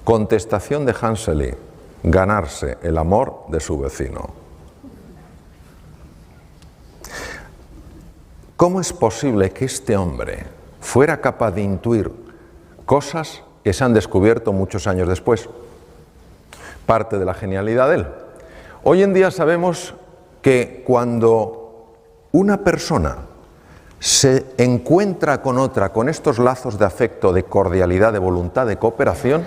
Contestación de Hansely: ganarse el amor de su vecino. ¿Cómo es posible que este hombre fuera capaz de intuir cosas que se han descubierto muchos años después? Parte de la genialidad de él. Hoy en día sabemos que cuando una persona se encuentra con otra con estos lazos de afecto, de cordialidad, de voluntad, de cooperación,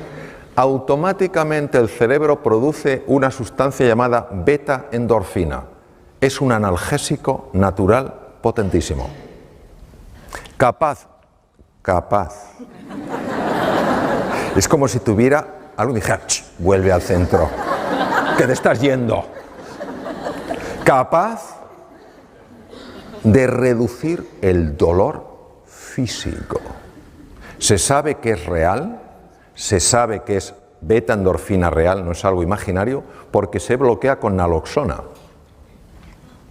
automáticamente el cerebro produce una sustancia llamada beta-endorfina. Es un analgésico natural potentísimo. Capaz. Es como si tuviera algo y dijera: vuelve al centro, que te estás yendo. Capaz de reducir el dolor físico. Se sabe que es real, se sabe que es beta-endorfina real, no es algo imaginario, porque se bloquea con naloxona.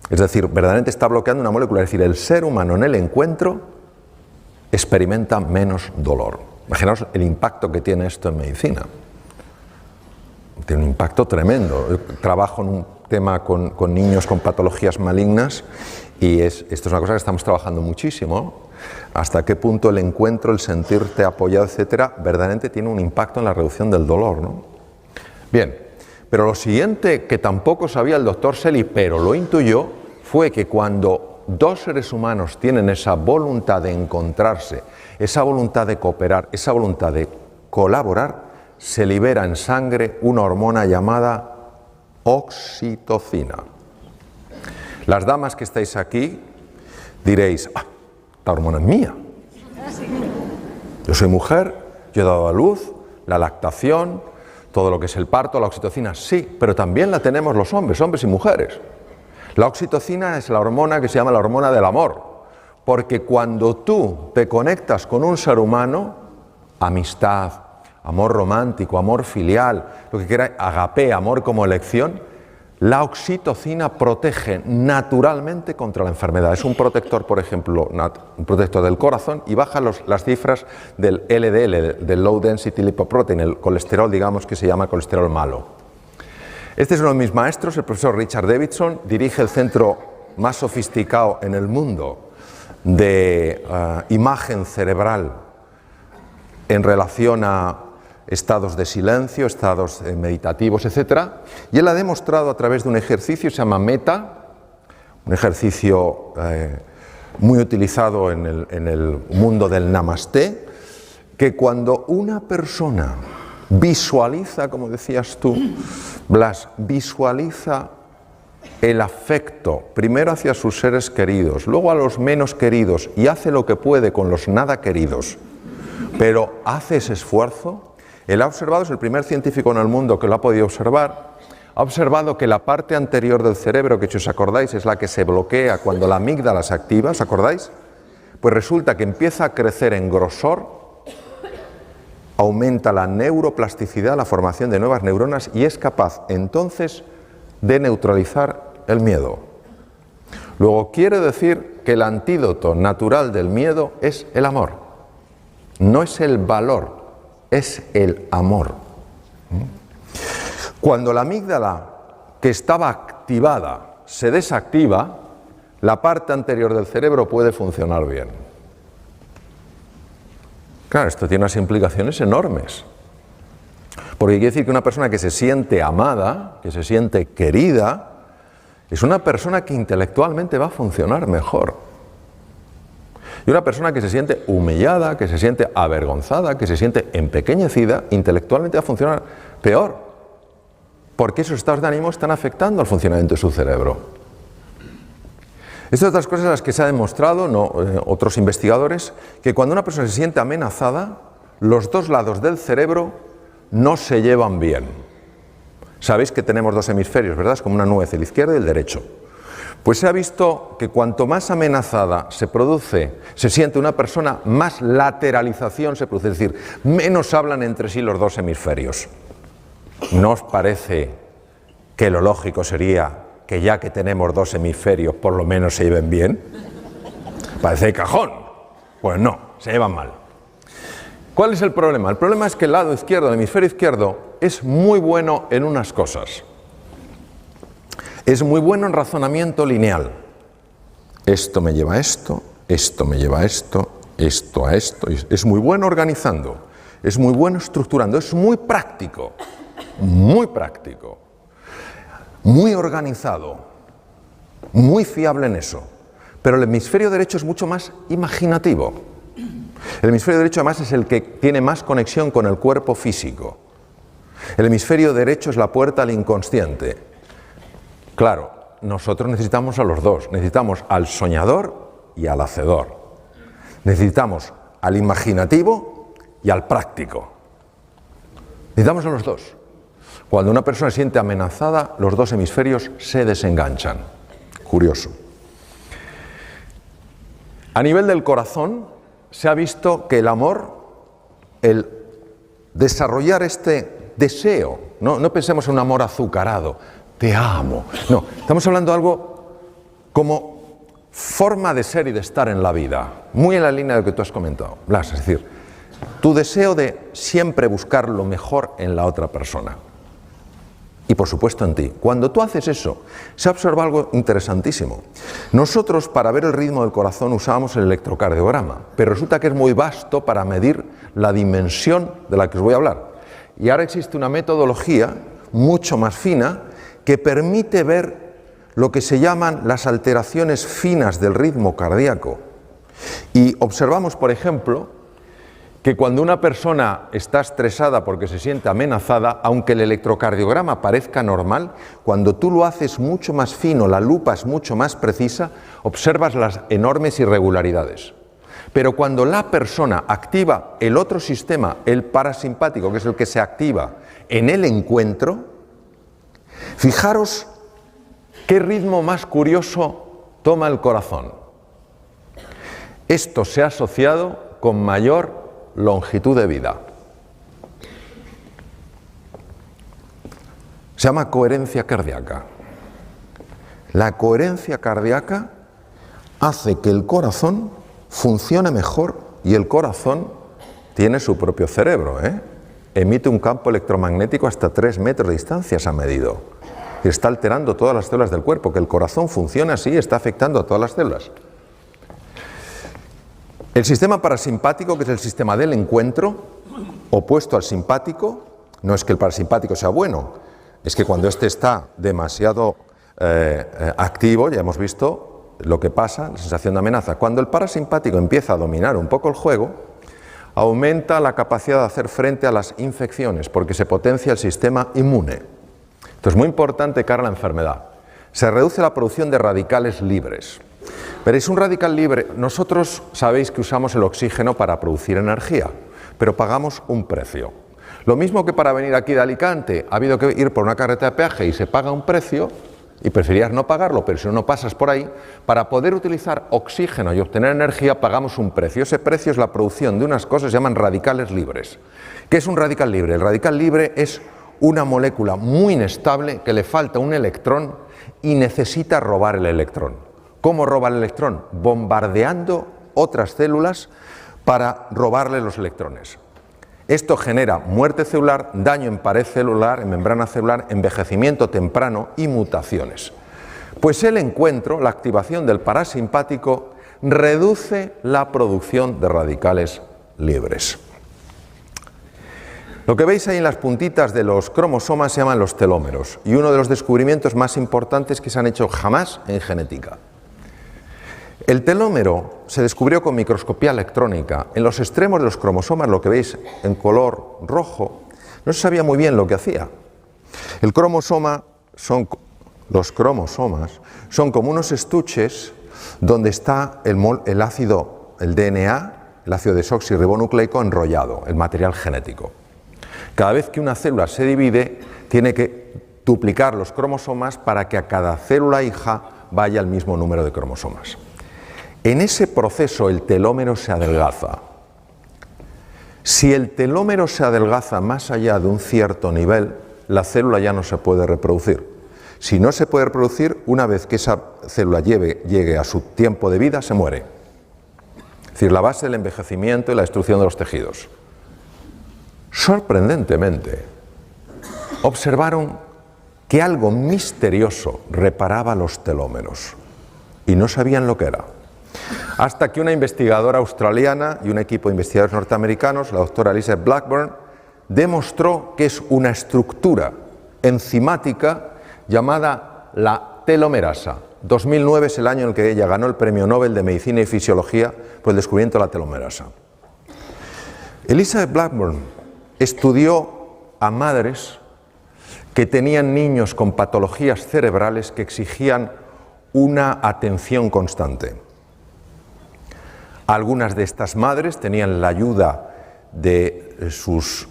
Es decir, verdaderamente está bloqueando una molécula. Es decir, el ser humano en el encuentro experimenta menos dolor. Imaginaos el impacto que tiene esto en medicina. Tiene un impacto tremendo. Yo trabajo en un tema con niños con patologías malignas y esto es una cosa que estamos trabajando muchísimo. Hasta qué punto el encuentro, el sentirte apoyado, etcétera, verdaderamente tiene un impacto en la reducción del dolor, ¿no? Bien, pero lo siguiente que tampoco sabía el doctor Selye, pero lo intuyó, fue que cuando dos seres humanos tienen esa voluntad de encontrarse, esa voluntad de cooperar, esa voluntad de colaborar, se libera en sangre una hormona llamada oxitocina. Las damas que estáis aquí diréis: esta hormona es mía. Yo soy mujer, yo he dado a luz, la lactación, todo lo que es el parto, la oxitocina, sí, pero también la tenemos los hombres y mujeres. La oxitocina es la hormona que se llama la hormona del amor, porque cuando tú te conectas con un ser humano, amistad, amor romántico, amor filial, lo que quieras, agape, amor como elección, la oxitocina protege naturalmente contra la enfermedad. Es un protector, por ejemplo, un protector del corazón, y baja las cifras del LDL, del Low Density Lipoprotein, el colesterol, digamos, que se llama colesterol malo. Este es uno de mis maestros, el profesor Richard Davidson, dirige el centro más sofisticado en el mundo de imagen cerebral en relación a estados de silencio, estados meditativos, etc. Y él ha demostrado a través de un ejercicio, se llama META, un ejercicio muy utilizado en el mundo del Namaste, que cuando una persona visualiza, como decías tú, Blas, visualiza el afecto, primero hacia sus seres queridos, luego a los menos queridos, y hace lo que puede con los nada queridos, pero hace ese esfuerzo. Él ha observado, es el primer científico en el mundo que lo ha podido observar, ha observado que la parte anterior del cerebro, que si os acordáis es la que se bloquea cuando la amígdala se activa, ¿os acordáis? Pues resulta que empieza a crecer en grosor, aumenta la neuroplasticidad, la formación de nuevas neuronas, y es capaz entonces de neutralizar el miedo. Luego quiere decir que el antídoto natural del miedo es el amor. No es el valor, es el amor. Cuando la amígdala, que estaba activada, se desactiva, la parte anterior del cerebro puede funcionar bien. Claro, esto tiene unas implicaciones enormes. Porque quiere decir que una persona que se siente amada, que se siente querida, es una persona que intelectualmente va a funcionar mejor. Y una persona que se siente humillada, que se siente avergonzada, que se siente empequeñecida, intelectualmente va a funcionar peor. Porque esos estados de ánimo están afectando al funcionamiento de su cerebro. Estas otras cosas a las que se ha demostrado, otros investigadores, que cuando una persona se siente amenazada, los dos lados del cerebro no se llevan bien. Sabéis que tenemos dos hemisferios, ¿verdad? Es como una nuez, el izquierdo y el derecho. Pues se ha visto que cuanto más amenazada se siente una persona, más lateralización se produce, es decir, menos hablan entre sí los dos hemisferios. ¿No os parece que lo lógico sería que ya que tenemos dos hemisferios, por lo menos se lleven bien? Parece de cajón. Pues no, se llevan mal. ¿Cuál es el problema? El problema es que el lado izquierdo, el hemisferio izquierdo, es muy bueno en unas cosas. Es muy bueno en razonamiento lineal. Esto me lleva a esto, esto me lleva a esto, esto a esto. Es muy bueno organizando, es muy bueno estructurando, es muy práctico, muy organizado, muy fiable en eso. Pero el hemisferio derecho es mucho más imaginativo. El hemisferio derecho además es el que tiene más conexión con el cuerpo físico. El hemisferio derecho es la puerta al inconsciente. Claro, nosotros necesitamos a los dos. Necesitamos al soñador y al hacedor. Necesitamos al imaginativo y al práctico. Necesitamos a los dos. Cuando una persona se siente amenazada, los dos hemisferios se desenganchan. Curioso. A nivel del corazón, se ha visto que el amor, el desarrollar este deseo, no pensemos en un amor azucarado, te amo, no, estamos hablando de algo como forma de ser y de estar en la vida, muy en la línea de lo que tú has comentado, Blas, es decir, tu deseo de siempre buscar lo mejor en la otra persona. Y por supuesto en ti. Cuando tú haces eso, se observa algo interesantísimo. Nosotros para ver el ritmo del corazón usábamos el electrocardiograma, pero resulta que es muy vasto para medir la dimensión de la que os voy a hablar. Y ahora existe una metodología mucho más fina que permite ver lo que se llaman las alteraciones finas del ritmo cardíaco. Y observamos, por ejemplo, que cuando una persona está estresada porque se siente amenazada, aunque el electrocardiograma parezca normal, cuando tú lo haces mucho más fino, la lupa es mucho más precisa, observas las enormes irregularidades. Pero cuando la persona activa el otro sistema, el parasimpático, que es el que se activa en el encuentro, fijaros qué ritmo más curioso toma el corazón. Esto se ha asociado con mayor longitud de vida. Se llama coherencia cardíaca. La coherencia cardíaca hace que el corazón funcione mejor y el corazón tiene su propio cerebro, Emite un campo electromagnético hasta 3 metros de distancia, se ha medido. Y está alterando todas las células del cuerpo. Que el corazón funcione así está afectando a todas las células. El sistema parasimpático, que es el sistema del encuentro, opuesto al simpático, no es que el parasimpático sea bueno, es que cuando este está demasiado activo, ya hemos visto lo que pasa, la sensación de amenaza. Cuando el parasimpático empieza a dominar un poco el juego, aumenta la capacidad de hacer frente a las infecciones, porque se potencia el sistema inmune. Esto es muy importante cara a la enfermedad. Se reduce la producción de radicales libres. Veréis, un radical libre, nosotros sabéis que usamos el oxígeno para producir energía, pero pagamos un precio. Lo mismo que para venir aquí de Alicante, ha habido que ir por una carretera de peaje y se paga un precio, y preferías no pagarlo, pero si no pasas por ahí, para poder utilizar oxígeno y obtener energía pagamos un precio. Ese precio es la producción de unas cosas que se llaman radicales libres. ¿Qué es un radical libre? El radical libre es una molécula muy inestable que le falta un electrón y necesita robar el electrón. ¿Cómo roba el electrón? Bombardeando otras células para robarle los electrones. Esto genera muerte celular, daño en pared celular, en membrana celular, envejecimiento temprano y mutaciones. Pues el encuentro, la activación del parasimpático, reduce la producción de radicales libres. Lo que veis ahí en las puntitas de los cromosomas se llaman los telómeros, y uno de los descubrimientos más importantes que se han hecho jamás en genética. El telómero se descubrió con microscopía electrónica. En los extremos de los cromosomas, lo que veis en color rojo, no se sabía muy bien lo que hacía. Los cromosomas son como unos estuches donde está el ácido, el DNA, el ácido desoxirribonucleico enrollado, el material genético. Cada vez que una célula se divide, tiene que duplicar los cromosomas para que a cada célula hija vaya el mismo número de cromosomas. En ese proceso el telómero se adelgaza. Si el telómero se adelgaza más allá de un cierto nivel, la célula ya no se puede reproducir. Si no se puede reproducir, una vez que esa célula llegue a su tiempo de vida, se muere. Es decir, la base del envejecimiento y la destrucción de los tejidos. sorprendentemente, observaron que algo misterioso reparaba los telómeros y no sabían lo que era. Hasta que una investigadora australiana y un equipo de investigadores norteamericanos, la doctora Elizabeth Blackburn, demostró que es una estructura enzimática llamada la telomerasa. 2009 es el año en el que ella ganó el Premio Nobel de Medicina y Fisiología por el descubrimiento de la telomerasa. Elizabeth Blackburn estudió a madres que tenían niños con patologías cerebrales que exigían una atención constante. Algunas de estas madres tenían la ayuda de sus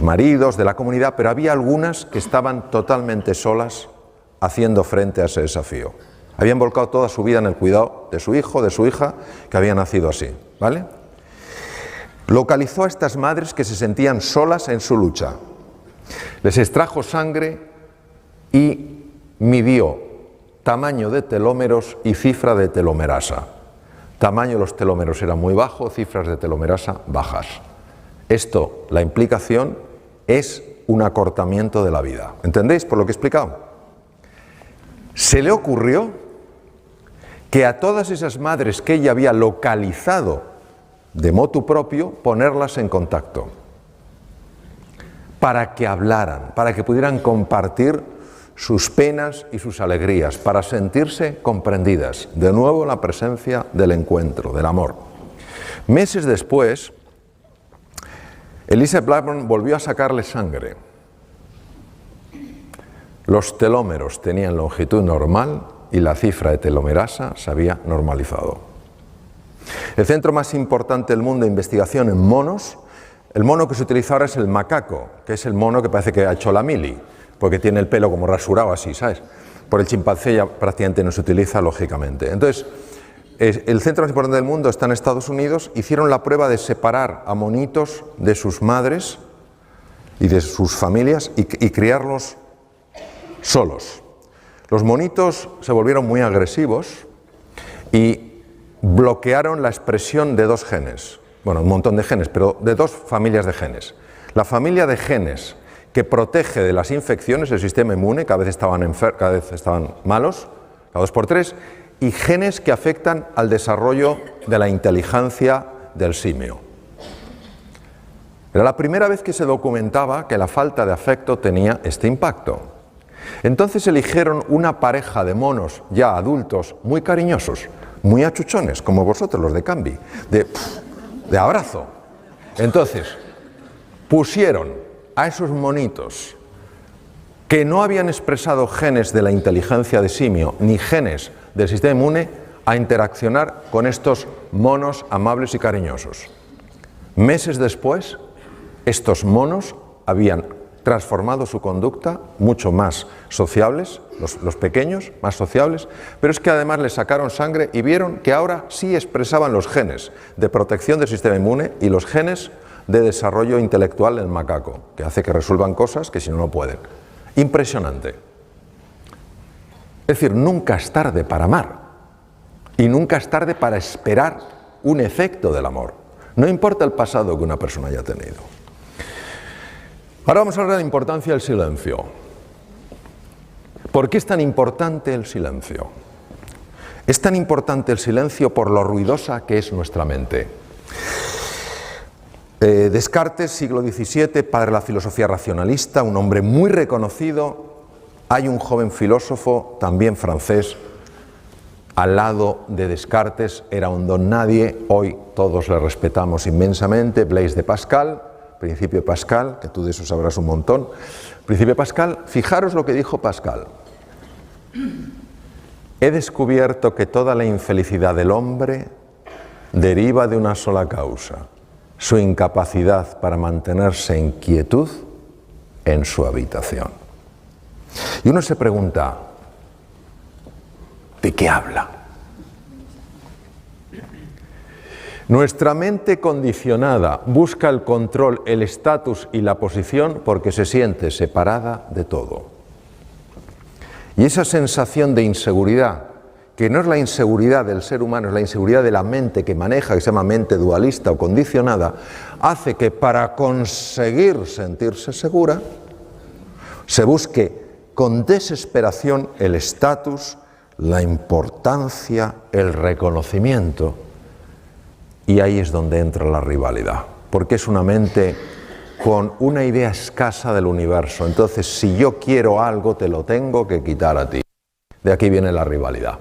maridos, de la comunidad, pero había algunas que estaban totalmente solas haciendo frente a ese desafío. Habían volcado toda su vida en el cuidado de su hijo, de su hija, que había nacido así, ¿vale? Localizó a estas madres que se sentían solas en su lucha. Les extrajo sangre y midió tamaño de telómeros y cifra de telomerasa. Tamaño de los telómeros era muy bajo, cifras de telomerasa bajas. Esto, la implicación, es un acortamiento de la vida. ¿Entendéis por lo que he explicado? Se le ocurrió que a todas esas madres que ella había localizado de motu propio, ponerlas en contacto para que hablaran, para que pudieran compartir sus penas y sus alegrías, para sentirse comprendidas. De nuevo la presencia del encuentro, del amor. Meses después, Elizabeth Blackburn volvió a sacarle sangre. Los telómeros tenían longitud normal y la cifra de telomerasa se había normalizado. El centro más importante del mundo de investigación en monos, el mono que se utiliza ahora es el macaco, que es el mono que parece que ha hecho la mili, porque tiene el pelo como rasurado así, ¿sabes? Por el chimpancé ya prácticamente no se utiliza, lógicamente. Entonces, el centro más importante del mundo está en Estados Unidos. Hicieron la prueba de separar a monitos de sus madres y de sus familias y criarlos solos. Los monitos se volvieron muy agresivos y bloquearon la expresión de dos genes. Bueno, un montón de genes, pero de dos familias de genes. La familia de genes que protege de las infecciones, el sistema inmune, cada vez estaban malos, cada 2 por 3, y genes que afectan al desarrollo de la inteligencia del simio. Era la primera vez que se documentaba que la falta de afecto tenía este impacto. Entonces eligieron una pareja de monos ya adultos muy cariñosos, muy achuchones, como vosotros los de Cambi, de abrazo. Entonces pusieron a esos monitos que no habían expresado genes de la inteligencia de simio ni genes del sistema inmune a interaccionar con estos monos amables y cariñosos. Meses después, estos monos habían transformado su conducta, mucho más sociables, los pequeños, más sociables, pero es que además les sacaron sangre y vieron que ahora sí expresaban los genes de protección del sistema inmune y los genes de desarrollo intelectual del macaco, que hace que resuelvan cosas que si no, no pueden. Impresionante. Es decir, nunca es tarde para amar y nunca es tarde para esperar un efecto del amor. No importa el pasado que una persona haya tenido. Ahora vamos a hablar de la importancia del silencio. ¿Por qué es tan importante el silencio? Es tan importante el silencio por lo ruidosa que es nuestra mente. Descartes, siglo XVII, padre de la filosofía racionalista, un hombre muy reconocido. Hay un joven filósofo, también francés, al lado de Descartes, era un don nadie, hoy todos le respetamos inmensamente, Blaise de Pascal, Principio de Pascal, que tú de eso sabrás un montón. Principio de Pascal, fijaros lo que dijo Pascal. He descubierto que toda la infelicidad del hombre deriva de una sola causa, su incapacidad para mantenerse en quietud en su habitación. Y uno se pregunta, ¿de qué habla? Nuestra mente condicionada busca el control, el estatus y la posición porque se siente separada de todo. Y esa sensación de inseguridad que no es la inseguridad del ser humano, es la inseguridad de la mente que maneja, que se llama mente dualista o condicionada, hace que para conseguir sentirse segura, se busque con desesperación el estatus, la importancia, el reconocimiento. Y ahí es donde entra la rivalidad, porque es una mente con una idea escasa del universo. Entonces, si yo quiero algo, te lo tengo que quitar a ti. De aquí viene la rivalidad.